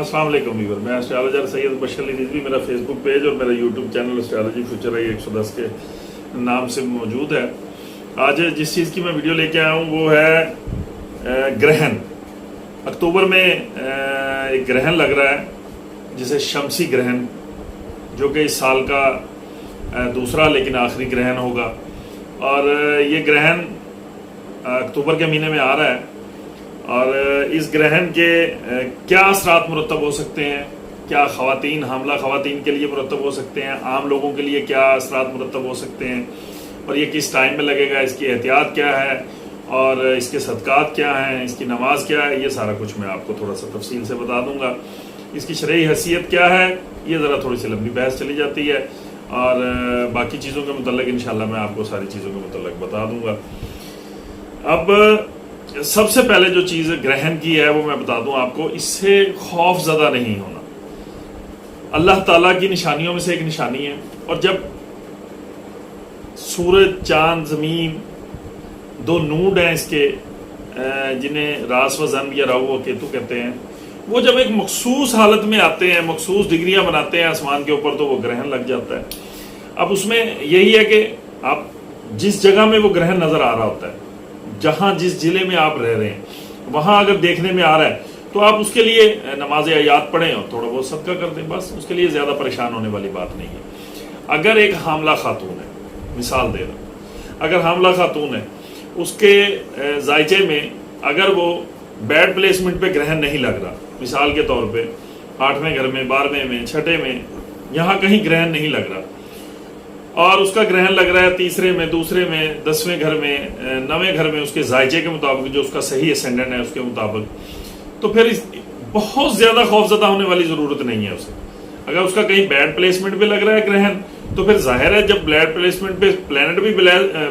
अस्सलाम वालेकुम व्यूअर, मैं एस्ट्रोलॉजर सैयद बशर अली रिजवी। मेरा फेसबुक पेज और मेरा YouTube channel astrology future I 110 के नाम से मौजूद है। आज जिस चीज़ की मैं वीडियो लेके आया हूँ वो है ग्रहण। अक्टूबर में एक ग्रहण लग रहा है जिसे शमसी ग्रहण, जो कि इस साल का दूसरा लेकिन आखिरी ग्रहण होगा। और ये ग्रहण अक्टूबर के महीने में आ रहा है और इस ग्रहण के क्या असरात मुरतब हो सकते हैं, क्या ख़वातीन, हामला ख़वातीन के लिए मुरतब हो सकते हैं, आम लोगों के लिए क्या असरात मुरतब हो सकते हैं, और ये किस टाइम में लगेगा, इसकी एहतियात क्या है और इसके सदक़ात क्या हैं, इसकी नमाज क्या है, ये सारा कुछ मैं आपको थोड़ा सा तफसील से बता दूंगा। इसकी शरई हैसियत क्या है, ये ज़रा थोड़ी सी लंबी बहस चली जाती है, और बाकी चीज़ों के मुतल्लिक़ इंशाअल्लाह मैं आपको सारी चीज़ों के मुतल्लिक़ बता दूंगा। अब सबसे पहले जो चीज़ ग्रहण की है वो मैं बता दूं आपको, इससे खौफ ज़दा नहीं होना। अल्लाह ताला की निशानियों में से एक निशानी है। और जब सूरज, चांद, ज़मीन दो नूड हैं इसके, जिन्हें रास व जन या राहु व केतु कहते हैं, वो जब एक मखसूस हालत में आते हैं, मखसूस डिग्रियां बनाते हैं आसमान के ऊपर, तो वो ग्रहण लग जाता है। अब उसमें यही है कि आप जिस जगह में वो ग्रहण नज़र आ रहा होता है, जहां जिस जिले में आप रह रहे हैं, वहां अगर देखने में आ रहा है तो आप उसके लिए नमाज आयात पढ़ें और थोड़ा बहुत सदका कर दें, बस। उसके लिए ज़्यादा परेशान होने वाली बात नहीं है। अगर एक हामला खातून है, मिसाल दे रहा हूं, अगर हामला खातून है, उसके जायचे में अगर वो बैड प्लेसमेंट पे ग्रहण नहीं लग रहा, मिसाल के तौर पे 8वें घर में, 12वें में, 6ठे में, यहाँ कहीं ग्रहण नहीं लग रहा, और उसका ग्रहण लग रहा है 3रे में, 2रे में, 10वें घर में, 9वें घर में, उसके जायचे के मुताबिक, जो उसका सही असेंडेंट है उसके मुताबिक, तो फिर बहुत ज्यादा खौफजदा होने वाली जरूरत नहीं है उसे। अगर उसका कहीं बैड प्लेसमेंट पे लग रहा है ग्रहण, तो फिर जाहिर है जब बैड प्लेसमेंट पे प्लैनेट भी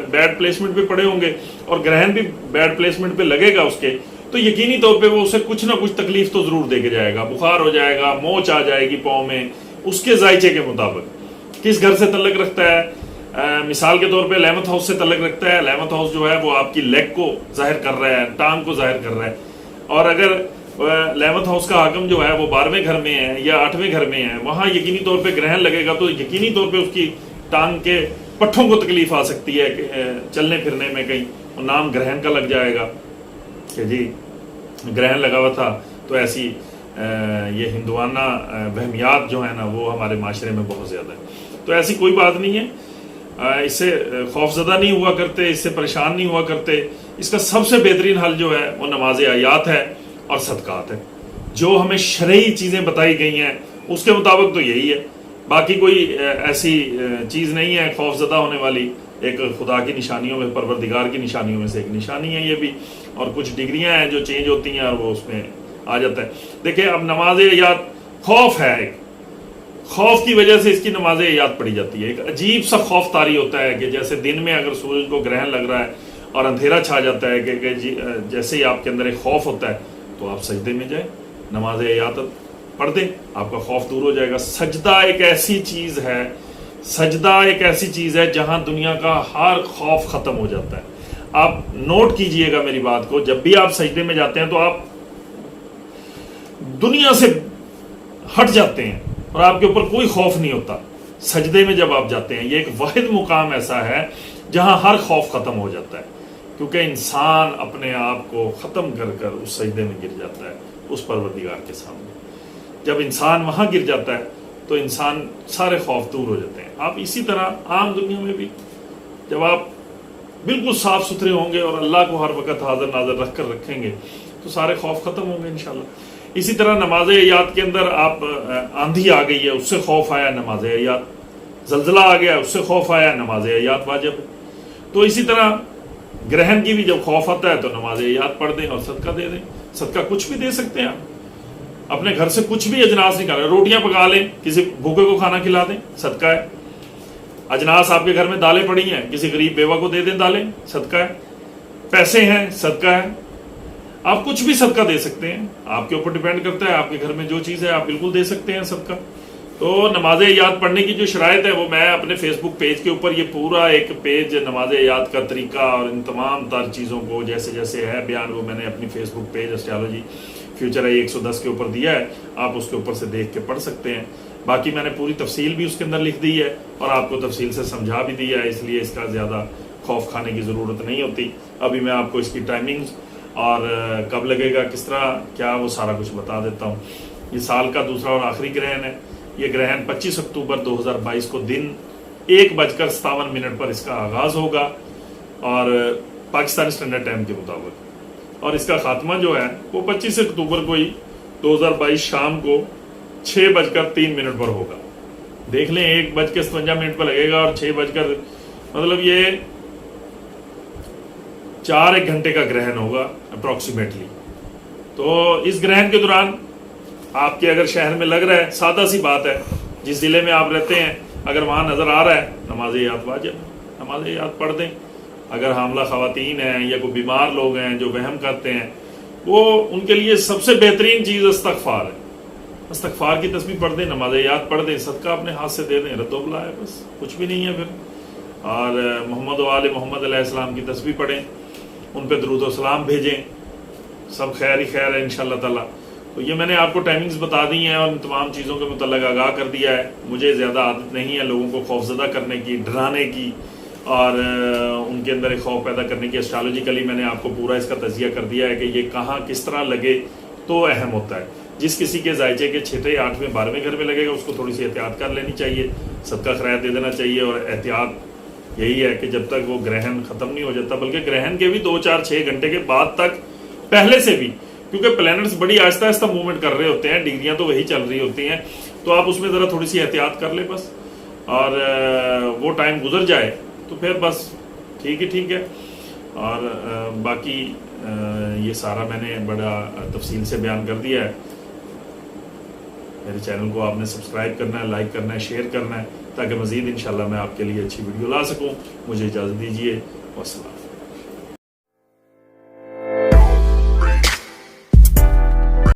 बैड प्लेसमेंट पे पड़े होंगे और ग्रहण भी बैड प्लेसमेंट पे लगेगा उसके, तो यकीनी तौर पे वो उसे कुछ ना कुछ तकलीफ तो जरूर देके जाएगा। बुखार हो जाएगा, मोच आ जाएगी पाँव में, उसके जायचे के मुताबिक। किस घर से तल्लक रखता है, मिसाल के तौर पे 11th हाउस से तल्लक रखता है। 11th हाउस जो है वो आपकी लेग को जाहिर कर रहा है, टांग को जाहिर कर रहा है। और अगर 11th हाउस का हाकम जो है वो 12वें घर में है या 8वें घर में है, वहां यकीनी तौर पे ग्रहण लगेगा तो यकीनी तौर पे उसकी टांग के पट्ठों को तकलीफ आ सकती है, चलने फिरने में कहीं नाम ग्रहण का लग जाएगा कि जी ग्रहण लगा हुआ था। तो ऐसी ये हिंदुआना वहमियात जो है ना, वो हमारे माशरे में बहुत ज्यादा है। तो ऐसी कोई बात नहीं है, इससे खौफजदा नहीं हुआ करते, इससे परेशान नहीं हुआ करते। इसका सबसे बेहतरीन हल जो है वो नमाज आयात है और सदकात है। जो हमें शरई चीज़ें बताई गई हैं उसके मुताबिक तो यही है, बाकी कोई ऐसी चीज़ नहीं है खौफजदा होने वाली। एक खुदा की निशानियों में, परवरदिगार की निशानियों में से एक निशानी है ये भी, और कुछ डिग्रियां हैं जो चेंज होती हैं और वो उसमें आ जाता है। देखिए, अब नमाज आयात खौफ है, एक खौफ की वजह से इसकी नमाज याद पड़ी जाती है। एक अजीब सा खौफ तारी होता है कि जैसे दिन में अगर सूरज को ग्रहण लग रहा है और अंधेरा छा जाता है कि जैसे ही आपके अंदर एक खौफ होता है, तो आप सजदे में जाए, नमाज याद पढ़ दें, आपका खौफ दूर हो जाएगा। सजदा एक ऐसी चीज है, सजदा एक ऐसी चीज है जहां दुनिया का हर खौफ खत्म हो जाता है। आप नोट कीजिएगा मेरी बात को, जब भी आप सजदे में जाते हैं तो आप दुनिया से हट जाते हैं और आपके ऊपर कोई खौफ नहीं होता। सजदे में जब आप जाते हैं, ये एक वाहिद मुकाम ऐसा है जहां हर खौफ खत्म हो जाता है, क्योंकि इंसान अपने आप को खत्म कर कर उस सजदे में गिर जाता है उस परवरदिगार के सामने। जब इंसान वहां गिर जाता है तो इंसान सारे खौफ दूर हो जाते हैं। आप इसी तरह आम दुनिया में भी जब आप बिल्कुल साफ सुथरे होंगे और अल्लाह को हर वक्त हाजिर नाजर रख कर रखेंगे तो सारे खौफ खत्म होंगे इंशाल्लाह। इसी तरह नमाज याद के अंदर आप आंधी आ गई है, उससे खौफ आया, नमाज याद, जलजला आ गया, उससे खौफ आया, नमाज याद वाजिब है। तो इसी तरह ग्रहण की भी जब खौफ आता है तो नमाज याद पढ़ दें और सदका दे दें। सदका कुछ भी दे सकते हैं आप, अपने घर से कुछ भी अजनास निकालें, रोटियां पका लें, किसी भूखे को खाना खिला दें, सदका है। अजनास आपके घर में दालें पड़ी हैं, किसी गरीब बेवा को दे दें दालें, सदका है। पैसे हैं, सदका है। आप कुछ भी सदका दे सकते हैं, आपके ऊपर डिपेंड करता है। आपके घर में जो चीज़ है आप बिल्कुल दे सकते हैं सदका। تو نماز عیاد پڑھنے کی جو شرائط ہے وہ میں اپنے فیس بک پیج کے اوپر یہ پورا ایک پیج نماز عیاد کا طریقہ اور ان تمام تر چیزوں کو جیسے جیسے ہے بیان وہ میں نے اپنی Facebook page astrology future آئی 110 کے اوپر دیا ہے. آپ اس کے اوپر سے دیکھ کے پڑھ سکتے ہیں. باقی میں نے پوری تفصیل بھی اس کے اندر لکھ دی ہے اور آپ کو تفصیل سے سمجھا بھی دیا ہے, اس لیے اس کا زیادہ خوف کھانے کی ضرورت نہیں ہوتی. ابھی میں آپ کو اس کی ٹائمنگز اور کب لگے گا کس طرح کیا وہ سارا کچھ بتا دیتا ہوں. یہ سال کا دوسرا اور آخری گرہن ہے. یہ گرہن 25 اکتوبر 2022 کو دن 1:57 پر اس کا آغاز ہوگا اور پاکستانی اسٹینڈرڈ ٹائم کے مطابق, اور اس کا خاتمہ جو ہے وہ 25 اکتوبر کو ہی 2022 شام کو 6:03 پر ہوگا. دیکھ لیں 1:57 پر لگے گا اور 6 مطلب یہ 4 گھنٹے کا گرہن ہوگا اپروکسیمیٹلی. تو اس گرہن کے دوران آپ کے اگر شہر میں لگ رہا ہے, سادہ سی بات ہے, جس ضلع میں آپ رہتے ہیں اگر وہاں نظر آ رہا ہے نماز عیاد واجب, نماز عیاد پڑھ دیں. اگر حاملہ خواتین ہیں یا کوئی بیمار لوگ ہیں جو وہم کرتے ہیں, وہ ان کے لیے سب سے بہترین چیز استغفار ہے. استغفار کی تسبیح پڑھ دیں, نماز عیاد پڑھ دیں, صدقہ اپنے ہاتھ سے دے دیں, رد و بلا ہے, بس کچھ بھی نہیں ہے پھر. اور محمد و آل محمد علیہ السلام کی تسبیح پڑھیں, ان پہ درود و سلام بھیجیں, سب خیر ہی خیر ہے انشاءاللہ تعالی. تو یہ میں نے آپ کو ٹائمنگز بتا دی ہیں اور ان تمام چیزوں کے متعلق آگاہ کر دیا ہے. مجھے زیادہ عادت نہیں ہے لوگوں کو خوفزدہ کرنے کی, ڈرانے کی اور ان کے اندر ایک خوف پیدا کرنے کی. اسٹرالوجیکلی میں نے آپ کو پورا اس کا تجزیہ کر دیا ہے کہ یہ کہاں کس طرح لگے تو اہم ہوتا ہے. جس کسی کے ذائچے کے 6، 8، 12ویں گھر میں لگے گا اس کو تھوڑی سی احتیاط کر لینی چاہیے, صدقہ خیرات دے دینا چاہیے. اور احتیاط یہی ہے کہ جب تک وہ گرہن ختم نہیں ہو جاتا, بلکہ گرہن کے بھی 2، 4، 6 گھنٹے کے بعد تک پہلے سے بھی, کیونکہ پلینٹس بڑی آہستہ آہستہ موومنٹ کر رہے ہوتے ہیں, ڈگریاں تو وہی چل رہی ہوتی ہیں, تو آپ اس میں ذرا تھوڑی سی احتیاط کر لیں بس. اور وہ ٹائم گزر جائے تو پھر بس ٹھیک ہی ٹھیک ہے. اور باقی یہ سارا میں نے بڑا تفصیل سے بیان کر دیا ہے. میرے چینل کو آپ نے سبسکرائب کرنا ہے, لائک کرنا ہے, شیئر کرنا ہے, تاکہ مزید انشاءاللہ میں آپ کے لیے اچھی ویڈیو لا سکوں. مجھے اجازت دیجیے, والسلام.